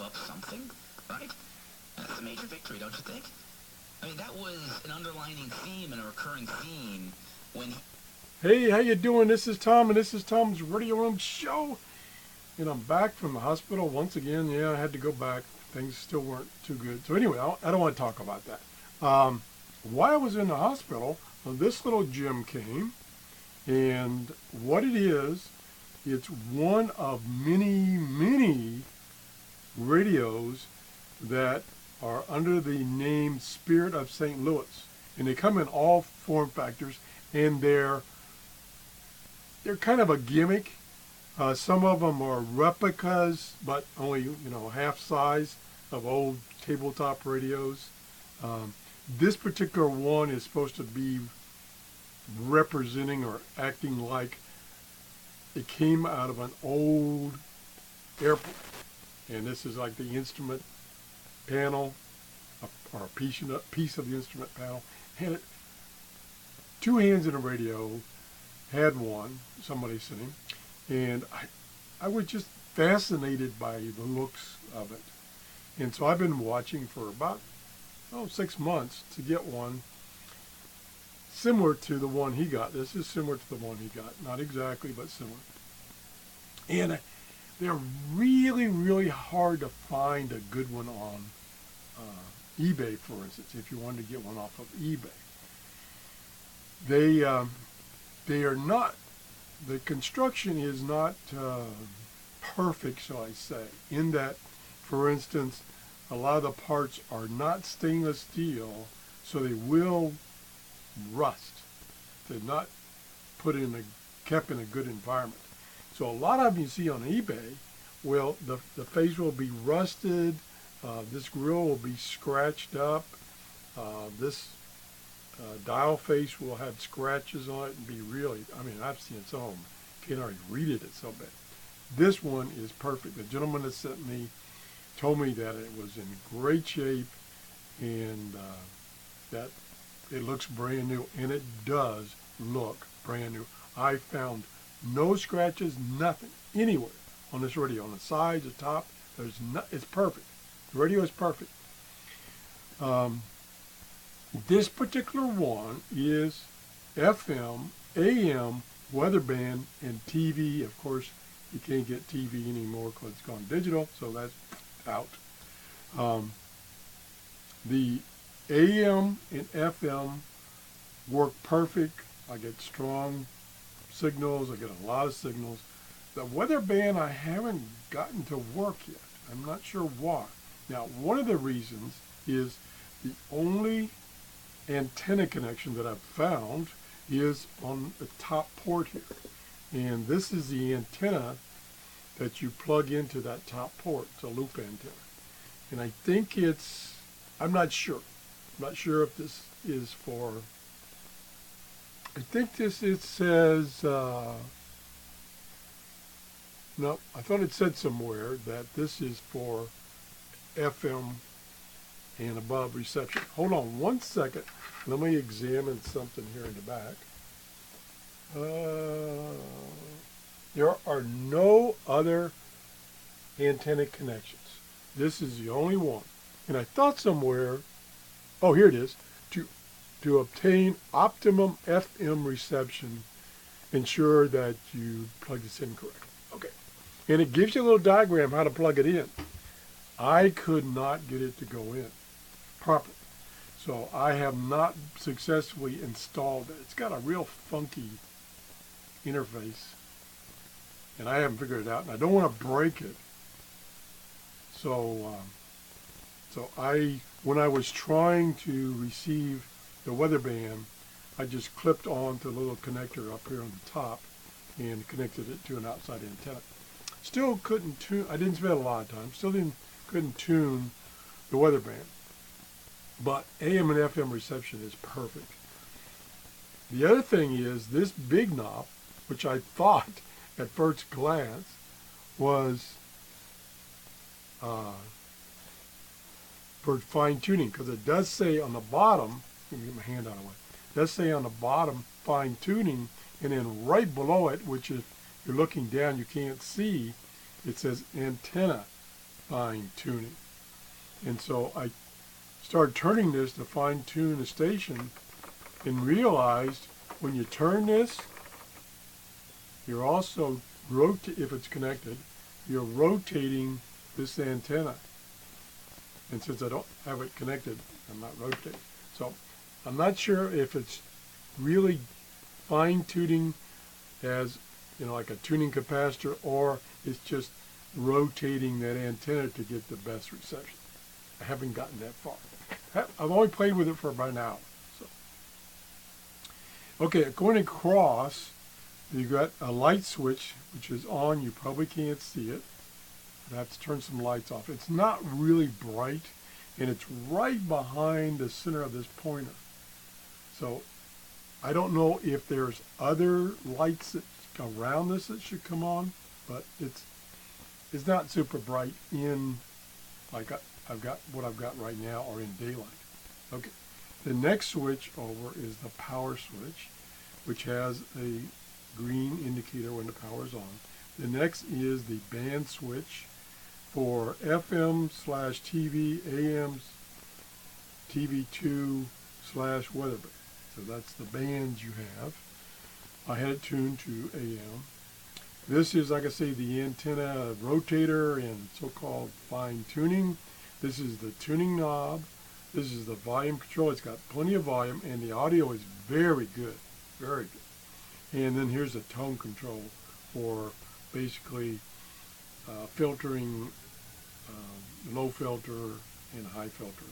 up something, right? That's a major victory, don't you think? I mean, that was an underlining theme and a recurring theme when Hey, how you doing? This is Tom, and this is Tom's Radio Room Show. And I'm back from the hospital once again. Yeah, I had to go back. Things still weren't too good. So anyway, I don't want to talk about that. While I was in the hospital, this little gem came, and what it is, it's one of many, many radios that are under the name Spirit of St. Louis. And they come in all form factors, and they're kind of a gimmick. Some of them are replicas, but only, half size of old tabletop radios. This particular one is supposed to be representing or acting like it came out of an old airplane. And this is like the instrument panel, or a piece of the instrument panel. Had it, two hands in a radio, had one, somebody sent him, and I was just fascinated by the looks of it. And so I've been watching for about 6 months to get one similar to the one he got. This is similar to the one he got. Not exactly, but similar. And they're really, really hard to find a good one on eBay, for instance, if you wanted to get one off of eBay. They are not, the construction is not perfect, shall I say, in that, for instance, a lot of the parts are not stainless steel, so they will rust. They're not kept in a good environment. So a lot of them you see on eBay, well, the face will be rusted, this grill will be scratched up, this dial face will have scratches on it and be really, I've seen some of them, can't already read it, it's so bad. This one is perfect. The gentleman that sent me told me that it was in great shape and that it looks brand new, and it does look brand new. I found no scratches, nothing, anywhere on this radio, on the sides, the top, it's perfect. The radio is perfect. This particular one is FM, AM, weather band, and TV. Of course, you can't get TV anymore because it's gone digital, so that's out. The AM and FM work perfect. I get strong signals. I get a lot of signals. The weather band I haven't gotten to work yet. I'm not sure why. Now, one of the reasons is the only antenna connection that I've found is on the top port here. And this is the antenna that you plug into that top port. It's a loop antenna. And I think I'm not sure. I'm not sure if this is for, I think it says, no, I thought it said somewhere that this is for FM and above reception. Hold on one second. Let me examine something here in the back. There are no other antenna connections. This is the only one. And I thought somewhere, oh, here it is. To obtain optimum FM reception, ensure that you plug this in correctly. Okay. And it gives you a little diagram how to plug it in. I could not get it to go in properly. So I have not successfully installed it. It's got a real funky interface, and I haven't figured it out, and I don't want to break it. So, when I was trying to receive the weather band, I just clipped onto the little connector up here on the top and connected it to an outside antenna. Still couldn't tune. I didn't spend a lot of time. Couldn't tune the weather band. But AM and FM reception is perfect. The other thing is this big knob, which I thought at first glance was for fine tuning, because it does say on the bottom, let me get my hand out of the way, it does say on the bottom fine tuning, and then right below it, which if you're looking down you can't see, it says antenna fine tuning. And so I started turning this to fine tune the station and realized when you turn this, you're also, if it's connected, you're rotating this antenna. And since I don't have it connected, I'm not rotating. So I'm not sure if it's really fine tuning as, like a tuning capacitor, or it's just rotating that antenna to get the best reception. I haven't gotten that far. I've only played with it for about an hour. So, okay, going across, you've got a light switch, which is on. You probably can't see it. I have to turn some lights off. It's not really bright, and it's right behind the center of this pointer. So I don't know if there's other lights that around this that should come on, but it's not super bright in like I've got right now or in daylight. Okay, the next switch over is the power switch, which has a green indicator when the power is on. The next is the band switch for FM/TV, AM TV2/weather. So that's the bands you have. I had it tuned to AM. This is, like I say, the antenna rotator and so-called fine tuning. This is the tuning knob. This is the volume control. It's got plenty of volume, and the audio is very good, very good. And then here's the tone control for basically filtering, low filter and high filter.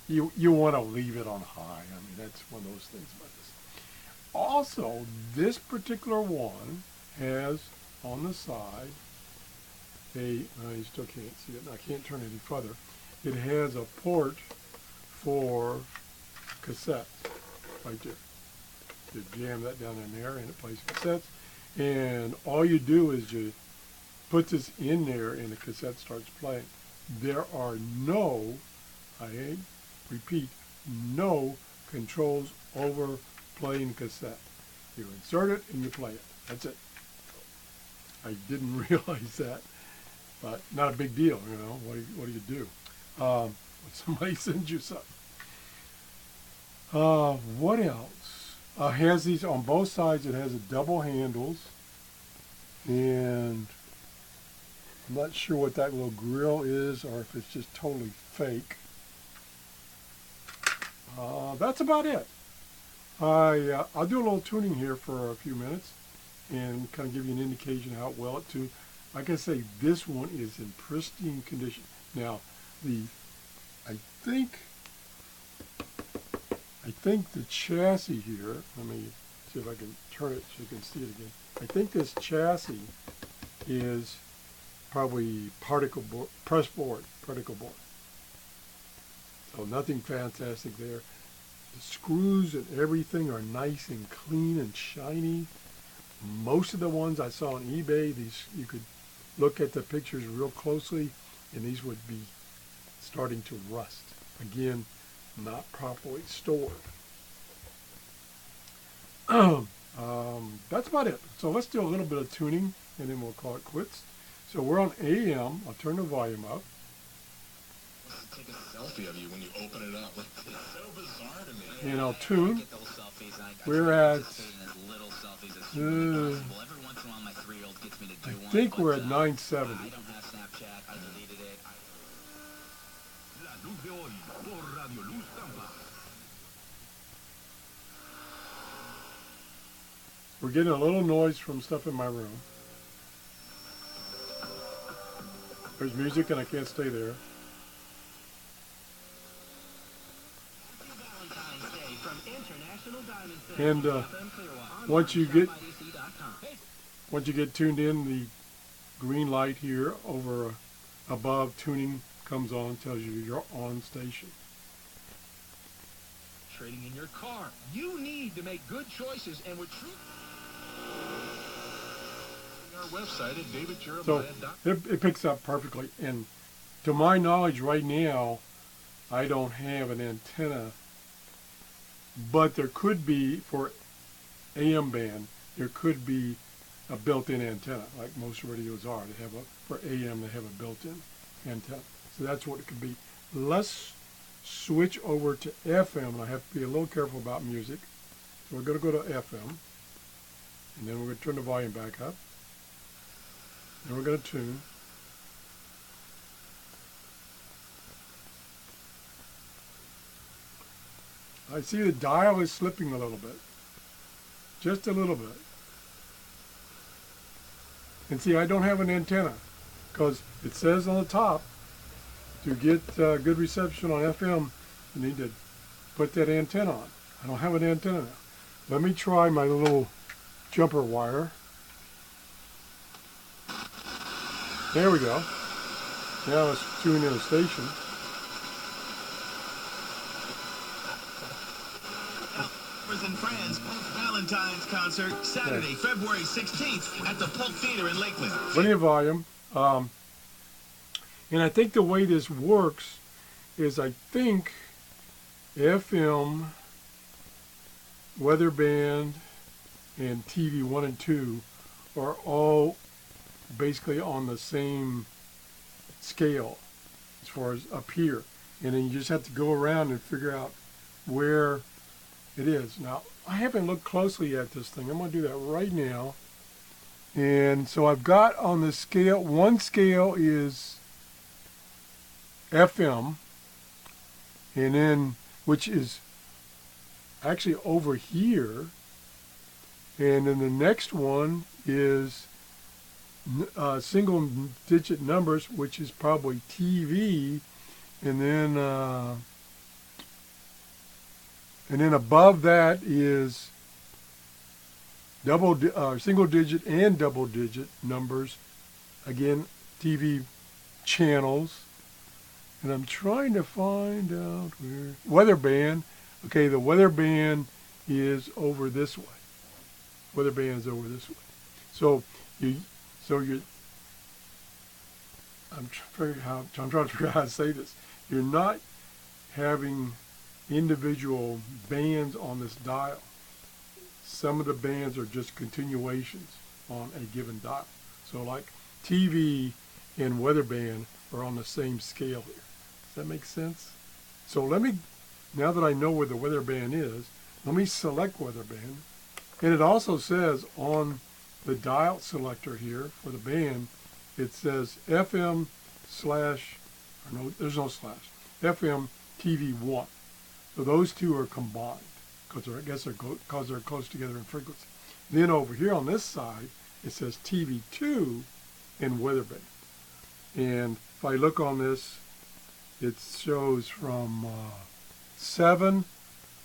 You want to leave it on high. I mean, that's one of those things about this. Also, this particular one has on the side you still can't see it, and I can't turn it any further. It has a port for cassettes right there. You jam that down in there and it plays cassettes. And all you do is you put this in there and the cassette starts playing. There are no, I repeat, no controls over playing cassette. You insert it and you play it. That's it. I didn't realize that, but not a big deal, What do you do? When somebody sends you something. What else? Has these on both sides. It has a double handles, and I'm not sure what that little grill is, or if it's just totally fake. That's about it. I'll do a little tuning here for a few minutes and kind of give you an indication how well it tuned. Like I say, this one is in pristine condition. Now, I think the chassis here, let me see if I can turn it so you can see it again. I think this chassis is probably particle board. So nothing fantastic there. The screws and everything are nice and clean and shiny. Most of the ones I saw on eBay, these you could look at the pictures real closely, and these would be starting to rust. Again, not properly stored. That's about it. So let's do a little bit of tuning, and then we'll call it quits. So we're on AM. I'll turn the volume up. Take a selfie of you when you open it up. It's so bizarre to me. And I'll tune. We're at, I think we're at 970. I don't have Snapchat. I deleted it. We're getting a little noise from stuff in my room. There's music and I can't stay there. And once you get tuned in, the green light here over above tuning comes on, tells you you're on station. Trading in your car. You need to make good choices, and we're our website at davidjeremiah.com. So it picks up perfectly, and to my knowledge right now, I don't have an antenna, but there could be, for AM band, there could be a built-in antenna, like most radios are. They have for AM, they have a built-in antenna. So that's what it could be. Let's switch over to FM, and I have to be a little careful about music. So we're going to go to FM, and then we're going to turn the volume back up. Then we're going to tune. I see the dial is slipping a little bit. Just a little bit. And see, I don't have an antenna because it says on the top to get good reception on FM, you need to put that antenna on. I don't have an antenna now. Let me try my little jumper wire. There we go. Now let's tune in a station. In France, Valentine's concert Saturday, February 16th at the Polk Theater in Lakeland. Plenty of volume. And I think the way this works is I think FM, weather band, and TV 1 and 2 are all basically on the same scale as far as up here. And then you just have to go around and figure out where it is. Now, I haven't looked closely at this thing. I'm going to do that right now. And so I've got on the scale, one scale is FM, and then, which is actually over here. And then the next one is single digit numbers, which is probably TV. And then above that is single digit and double digit numbers. Again, TV channels. And I'm trying to find out where. Weather band. Okay, the weather band is over this way. Weather band is over this way. So I'm trying to figure out how to say this. You're not having individual bands on this dial. Some of the bands are just continuations on a given dial. So like TV and weather band are on the same scale here. Does that make sense? So now that I know where the weather band is, let me select weather band. And it also says on the dial selector here for the band, it says FM there's no slash, FM TV 1. So those two are combined because they're close together in frequency. Then over here on this side, it says TV 2 and weather band. And if I look on this, it shows from 7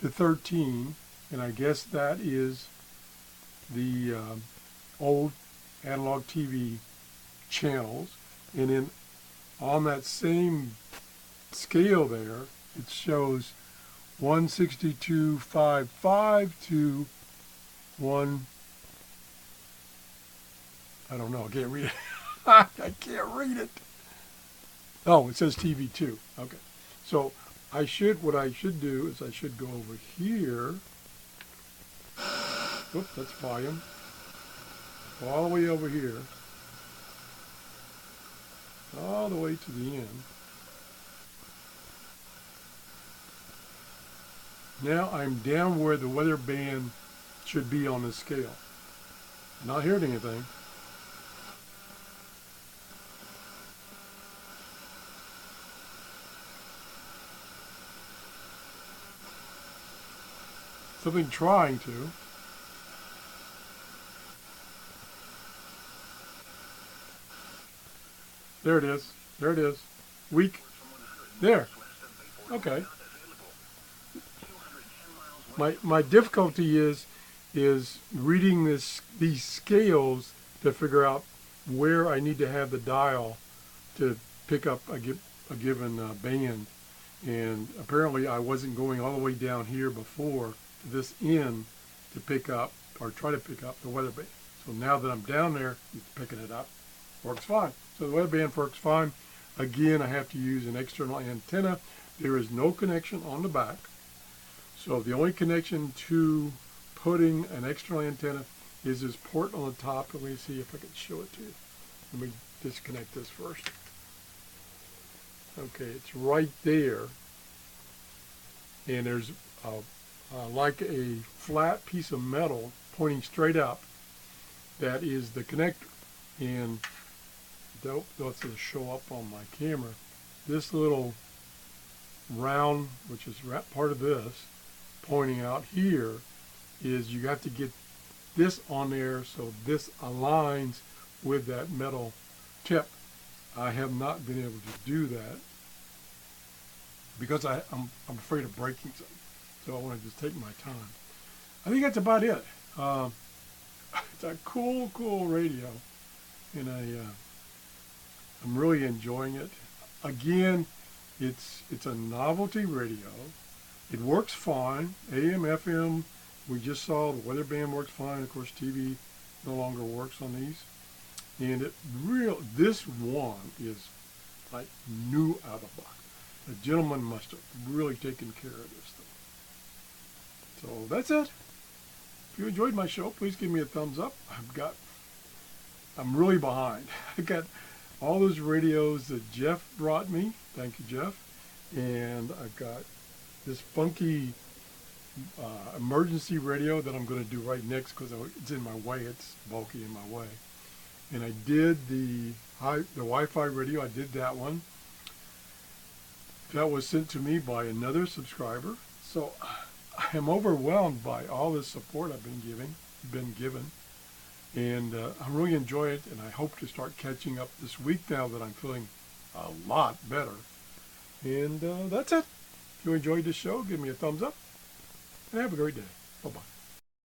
to 13, and I guess that is the old analog TV channels. And then on that same scale there, it shows 162.55 to 1. I don't know. I can't read it. I can't read it. Oh, it says TV2. Okay. So what I should do is I should go over here. Oops, that's volume. All the way over here. All the way to the end. Now I'm down where the weather band should be on the scale. Not hearing anything. Something trying to. There it is. There it is. Weak. There. Okay. My difficulty is reading these scales to figure out where I need to have the dial to pick up a given band. And apparently I wasn't going all the way down here before to this end to pick up or try to pick up the weather band. So now that I'm down there, it's picking it up. Works fine. So the weather band works fine. Again, I have to use an external antenna. There is no connection on the back. So the only connection to putting an external antenna is this port on the top. Let me see if I can show it to you. Let me disconnect this first. Okay, it's right there. And there's like a flat piece of metal pointing straight up. That is the connector. And that's to show up on my camera. This little round, which is part of this, pointing out here, is you have to get this on there so this aligns with that metal tip. I have not been able to do that because I'm afraid of breaking something. So I want to just take my time. I think that's about it. It's a cool radio, and I'm really enjoying it. Again, it's a novelty radio. It works fine. AM, FM. We just saw the weather band works fine. Of course, TV no longer works on these. And this one is like new out of the box. The gentleman must have really taken care of this thing. So that's it. If you enjoyed my show, please give me a thumbs up. I'm really behind. I got all those radios that Jeff brought me. Thank you, Jeff. And I've got this funky emergency radio that I'm going to do right next because it's in my way. It's bulky in my way. And I did the Wi-Fi radio. I did that one. That was sent to me by another subscriber. So I am overwhelmed by all this support I've been given. And I really enjoy it, and I hope to start catching up this week now that I'm feeling a lot better. And that's it. If you enjoyed this show, give me a thumbs up, and have a great day. Bye-bye.